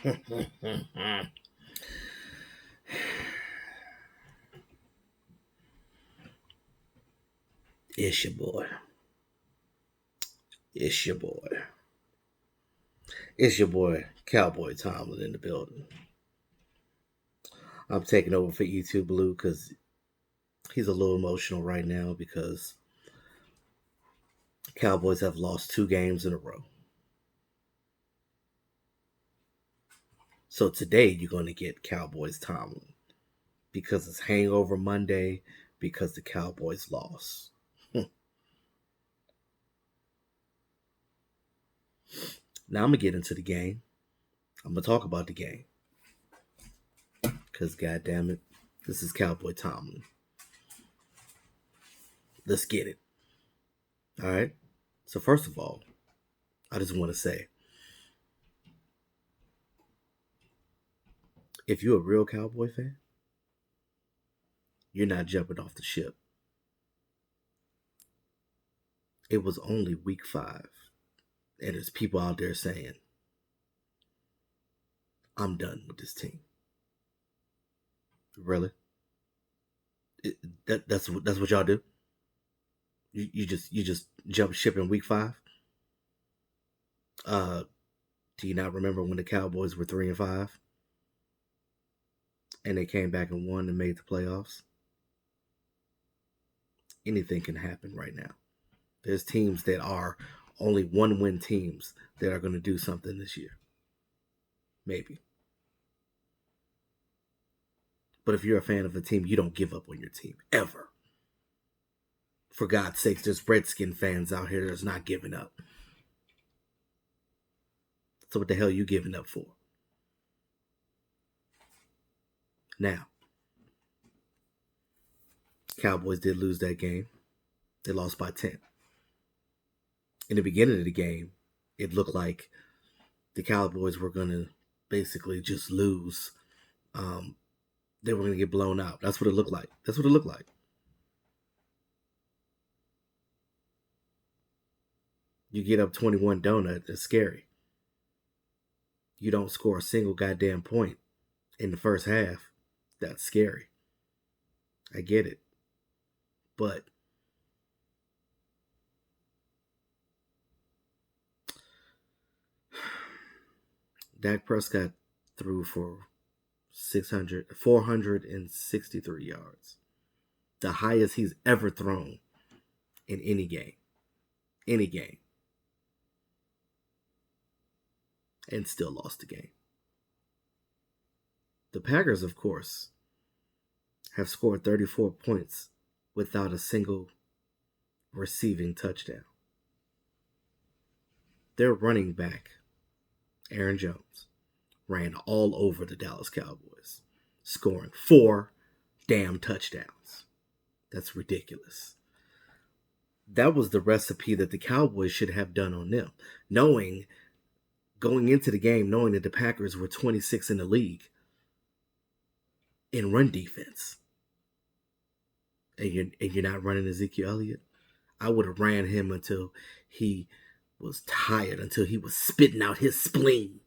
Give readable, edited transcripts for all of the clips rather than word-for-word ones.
It's your boy. It's your boy. It's your boy, Cowboy Tomlin in the building. I'm taking over for E2 Blue because he's a little emotional right now because Cowboys have lost 2 games in a row. So today you're going to get Cowboys Tomlin because it's Hangover Monday because the Cowboys lost. Now I'm going to get into the game. I'm going to talk about the game because, goddamn it, this is Cowboy Tomlin. Let's get it. All right. So, first of all, I just want to say if you're a real Cowboy fan, you're not jumping off the ship. It was only week 5, and there's people out there saying, I'm done with this team. Really? That's what y'all do? You just jump ship in week 5? Do you not remember when the Cowboys were 3-5 and they came back and won and made the playoffs? Anything can happen right now. There's teams that are only 1-win teams that are going to do something this year. Maybe. But if you're a fan of a team, you don't give up on your team. Ever. For God's sakes, there's Redskin fans out here that's not giving up. So what the hell are you giving up for? Now, Cowboys did lose that game. They lost by 10. In the beginning of the game, it looked like the Cowboys were going to basically just lose. They were going to get blown out. That's what it looked like. You get up 21 donut, it's scary. You don't score a single goddamn point in the first half. That's scary. I get it. But Dak Prescott threw for 463 yards. The highest he's ever thrown in any game. Any game. And still lost the game. The Packers, of course, have scored 34 points without a single receiving touchdown. Their running back, Aaron Jones, ran all over the Dallas Cowboys, scoring 4 damn touchdowns. That's ridiculous. That was the recipe that the Cowboys should have done on them. Going into the game, knowing that the Packers were 26 in the league in run defense. And you're not running Ezekiel Elliott. I would have ran him until he was tired, until he was spitting out his spleen.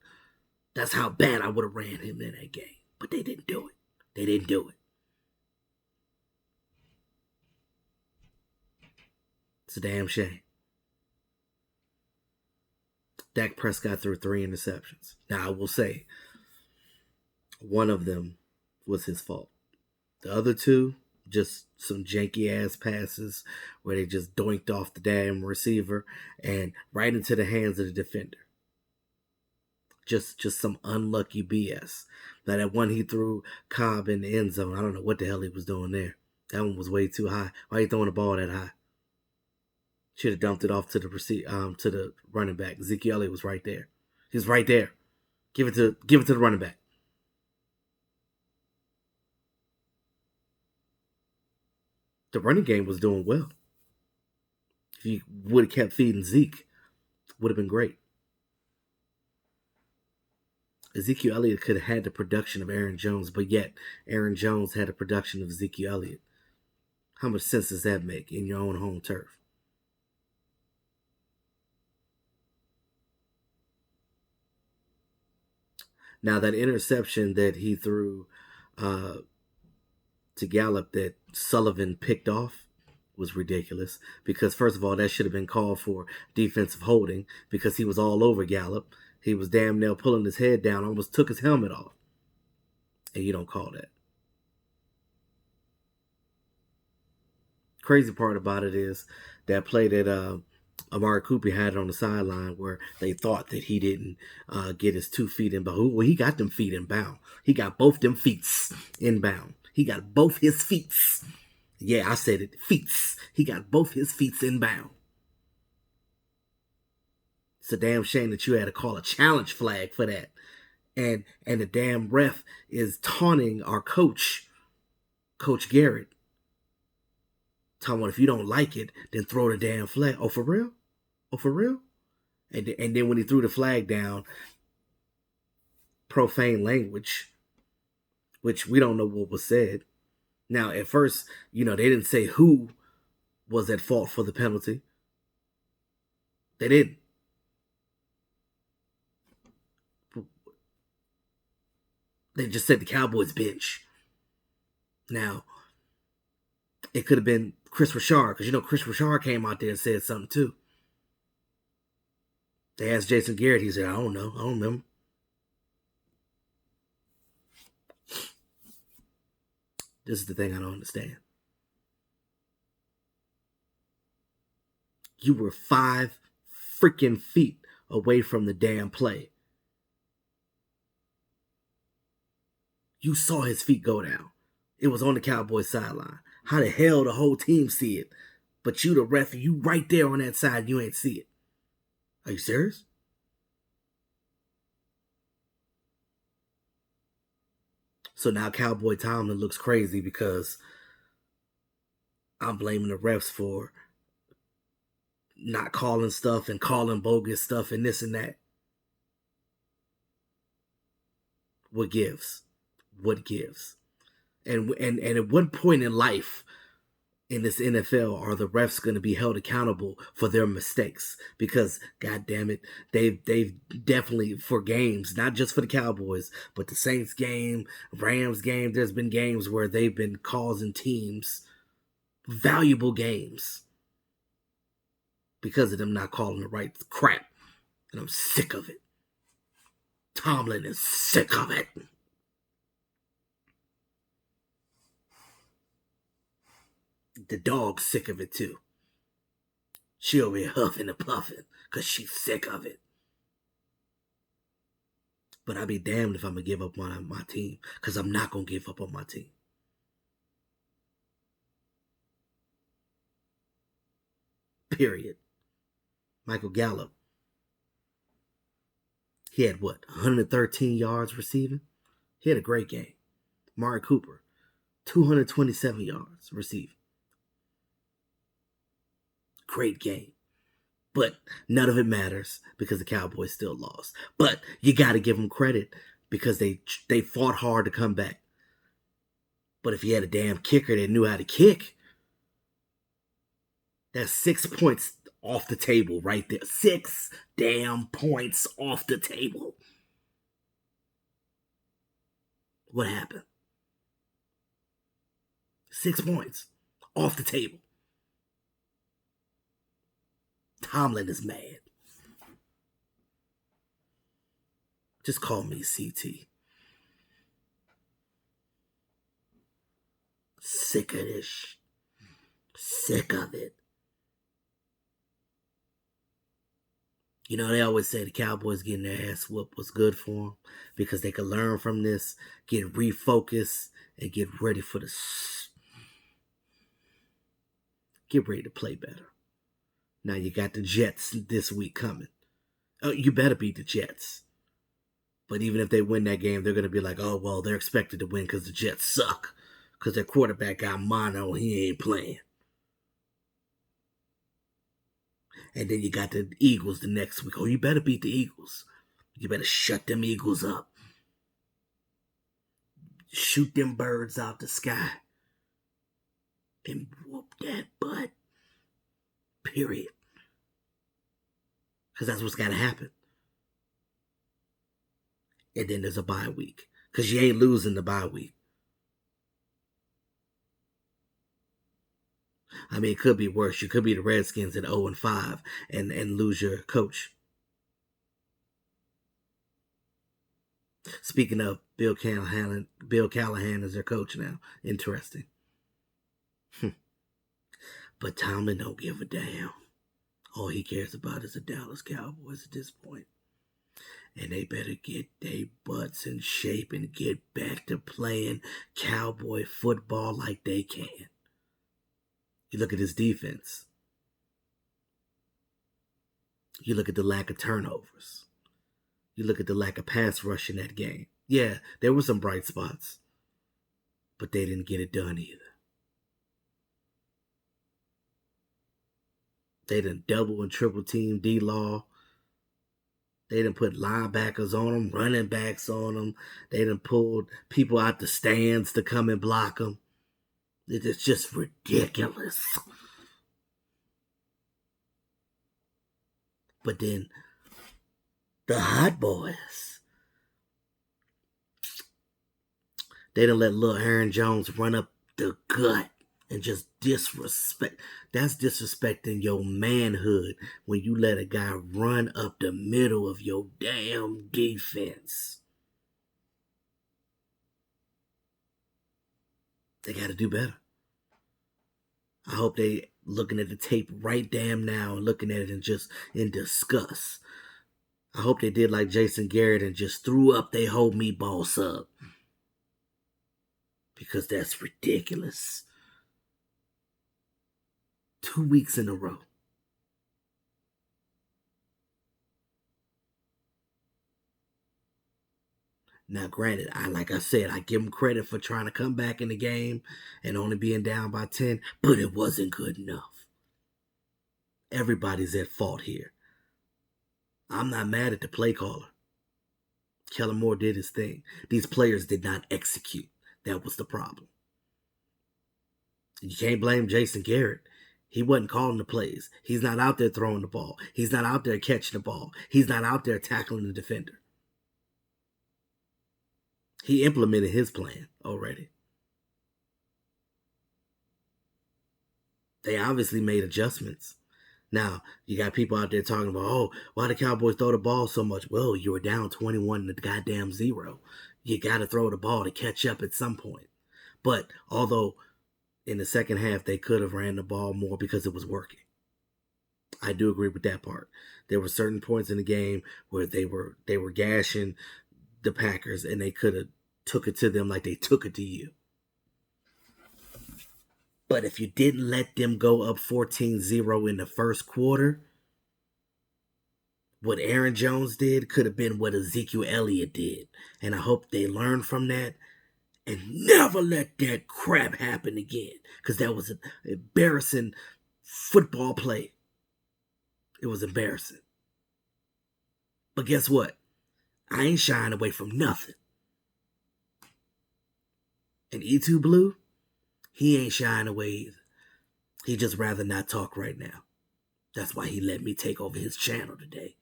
That's how bad I would have ran him in that game. But they didn't do it. It's a damn shame. Dak Prescott threw 3 interceptions. Now, I will say, one of them was his fault. The other 2, just some janky-ass passes where they just doinked off the damn receiver and right into the hands of the defender. Just some unlucky BS. Now, that one he threw Cobb in the end zone, I don't know what the hell he was doing there. That one was way too high. Why are you throwing the ball that high? Should have dumped it off to the running back. Ezekiel Elliott was right there. He was right there. Give it to the running back. The running game was doing well. If you would have kept feeding Zeke, would have been great. Ezekiel Elliott could have had the production of Aaron Jones, but yet Aaron Jones had the production of Ezekiel Elliott. How much sense does that make in your own home turf? Now that interception that he threw uh, to Gallup that Sullivan picked off was ridiculous because first of all that should have been called for defensive holding because he was all over Gallup. He was damn near pulling his head down, almost took his helmet off. And you don't call that. Crazy part about it is that play that Amari Cooper had on the sideline where they thought that he didn't get his 2 feet in bound. Well, he got them feet in bound. He got both them feet in bound. He got both his feet. Yeah, I said it. Feet. He got both his feet in bound. It's a damn shame that you had to call a challenge flag for that. And the damn ref is taunting our coach, Coach Garrett. Talking about if you don't like it, then throw the damn flag. Oh, for real? Oh, for real? And then when he threw the flag down, profane language, which we don't know what was said. Now, at first, they didn't say who was at fault for the penalty. They didn't. They just said the Cowboys bench. Now, it could have been Chris Richard, because Chris Richard came out there and said something too. They asked Jason Garrett, he said, I don't know, I don't remember. This is the thing I don't understand. You were 5 freaking feet away from the damn play. You saw his feet go down. It was on the Cowboys sideline. How the hell the whole team see it? But you, the ref, you right there on that side, you ain't see it. Are you serious? So now Cowboy Tomlin looks crazy because I'm blaming the refs for not calling stuff and calling bogus stuff and this and that. What gives? What gives? And at what point in life in this NFL are the refs going to be held accountable for their mistakes? Because God damn it, they've definitely, for games, not just for the Cowboys, but the Saints game, Rams game, there's been games where they've been causing teams valuable games because of them not calling the right crap. And I'm sick of it. Tomlin is sick of it. The dog's sick of it too. She'll be huffing and puffing because she's sick of it. But I'll be damned if I'm going to give up on my team, because I'm not going to give up on my team. Period. Michael Gallup. He had 113 yards receiving? He had a great game. Amari Cooper, 227 yards receiving. Great game. But none of it matters because the Cowboys still lost. But you got to give them credit because they fought hard to come back. But if you had a damn kicker that knew how to kick, that's 6 points off the table right there. 6 damn points off the table. What happened? 6 points off the table. Tomlin is mad. Just call me CT. Sick of this. Sick of it. They always say the Cowboys getting their ass whooped was good for them because they could learn from this, get refocused, and get ready for get ready to play better. Now you got the Jets this week coming. Oh, you better beat the Jets. But even if they win that game, they're going to be like, oh, well, they're expected to win because the Jets suck. Because their quarterback got mono and he ain't playing. And then you got the Eagles the next week. Oh, you better beat the Eagles. You better shut them Eagles up. Shoot them birds out the sky. And whoop that butt. Period. Because that's what's got to happen. And then there's a bye week. Because you ain't losing the bye week. I mean, it could be worse. You could be the Redskins at 0-5 and lose your coach. Speaking of, Bill Callahan is their coach now. Interesting. But Tomlin don't give a damn. All he cares about is the Dallas Cowboys at this point. And they better get their butts in shape and get back to playing cowboy football like they can. You look at his defense. You look at the lack of turnovers. You look at the lack of pass rush in that game. Yeah, there were some bright spots. But they didn't get it done either. They done double and triple team D-Law. They done put linebackers on them, running backs on them. They done pulled people out the stands to come and block them. It's just ridiculous. But then the Hot Boys, they done let little Aaron Jones run up the gut and just disrespect. That's disrespecting your manhood when you let a guy run up the middle of your damn defense. They got to do better. I hope they looking at the tape right damn now and looking at it and just in disgust. I hope they did like Jason Garrett and just threw up their whole meatball sub. Because that's ridiculous. 2 weeks in a row. Now, granted, like I said, I give them credit for trying to come back in the game and only being down by 10, but it wasn't good enough. Everybody's at fault here. I'm not mad at the play caller. Kellen Moore did his thing. These players did not execute. That was the problem. You can't blame Jason Garrett. He wasn't calling the plays. He's not out there throwing the ball. He's not out there catching the ball. He's not out there tackling the defender. He implemented his plan already. They obviously made adjustments. Now, you got people out there talking about, oh, why the Cowboys throw the ball so much? Well, you were down 21 to goddamn 0. You got to throw the ball to catch up at some point. But although in the second half they could have ran the ball more because it was working. I do agree with that part. There were certain points in the game where they were gashing the Packers and they could have took it to them like they took it to you. But if you didn't let them go up 14-0 in the first quarter, what Aaron Jones did could have been what Ezekiel Elliott did. And I hope they learn from that and never let that crap happen again. Because that was an embarrassing football play. It was embarrassing. But guess what? I ain't shying away from nothing. And E2 Blue, he ain't shying away either. He just rather not talk right now. That's why he let me take over his channel today.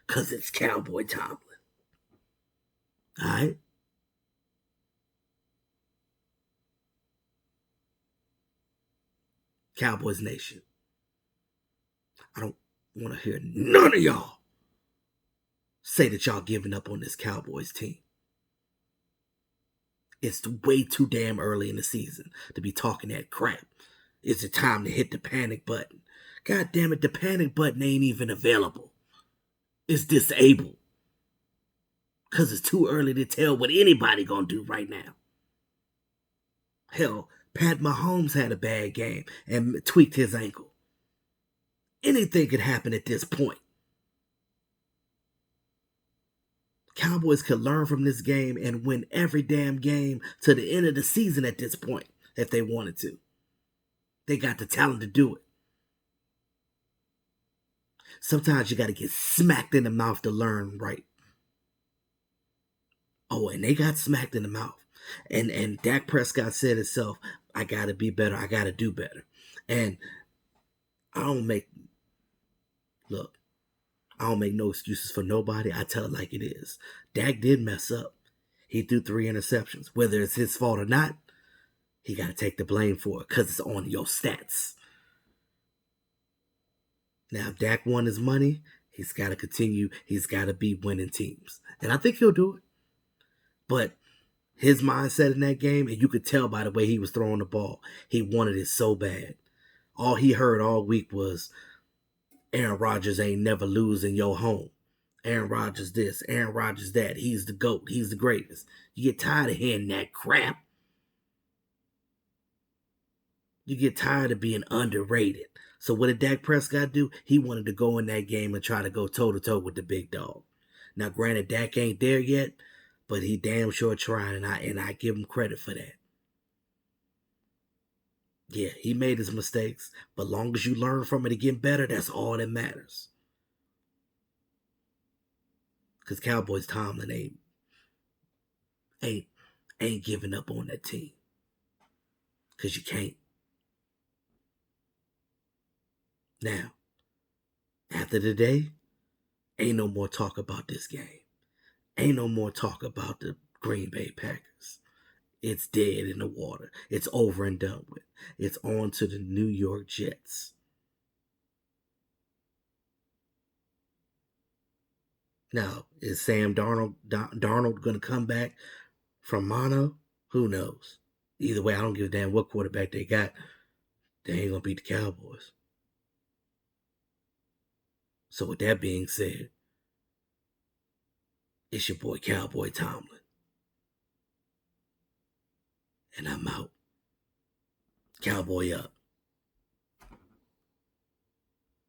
Because it's Cowboy Tomlin. Alright? Cowboys Nation. I don't want to hear none of y'all say that y'all giving up on this Cowboys team. It's way too damn early in the season to be talking that crap. It's the time to hit the panic button. God damn it, the panic button ain't even available. It's disabled. Because it's too early to tell what anybody gonna do right now. Hell, Pat Mahomes had a bad game and tweaked his ankle. Anything could happen at this point. Cowboys could learn from this game and win every damn game to the end of the season at this point if they wanted to. They got the talent to do it. Sometimes you got to get smacked in the mouth to learn right. Oh, and they got smacked in the mouth. And Dak Prescott said himself, I got to be better. I got to do better. And I don't make... Look, I don't make no excuses for nobody. I tell it like it is. Dak did mess up. He threw 3 interceptions. Whether it's his fault or not, he got to take the blame for it because it's on your stats. Now, if Dak won his money, he's got to continue. He's got to be winning teams. And I think he'll do it. But his mindset in that game, and you could tell by the way he was throwing the ball, he wanted it so bad. All he heard all week was, Aaron Rodgers ain't never losing your home. Aaron Rodgers this, Aaron Rodgers that. He's the GOAT. He's the greatest. You get tired of hearing that crap. You get tired of being underrated. So what did Dak Prescott do? He wanted to go in that game and try to go toe-to-toe with the big dog. Now, granted, Dak ain't there yet, but he damn sure trying, and I give him credit for that. Yeah, he made his mistakes, but long as you learn from it and get better, that's all that matters. Because Cowboys Tomlin ain't giving up on that team. Because you can't. Now, after the day, ain't no more talk about this game. Ain't no more talk about the Green Bay Packers. It's dead in the water. It's over and done with. It's on to the New York Jets. Now, is Sam Darnold going to come back from mono? Who knows? Either way, I don't give a damn what quarterback they got. They ain't going to beat the Cowboys. So with that being said, it's your boy Cowboy Tomlin. And I'm out. Cowboy up.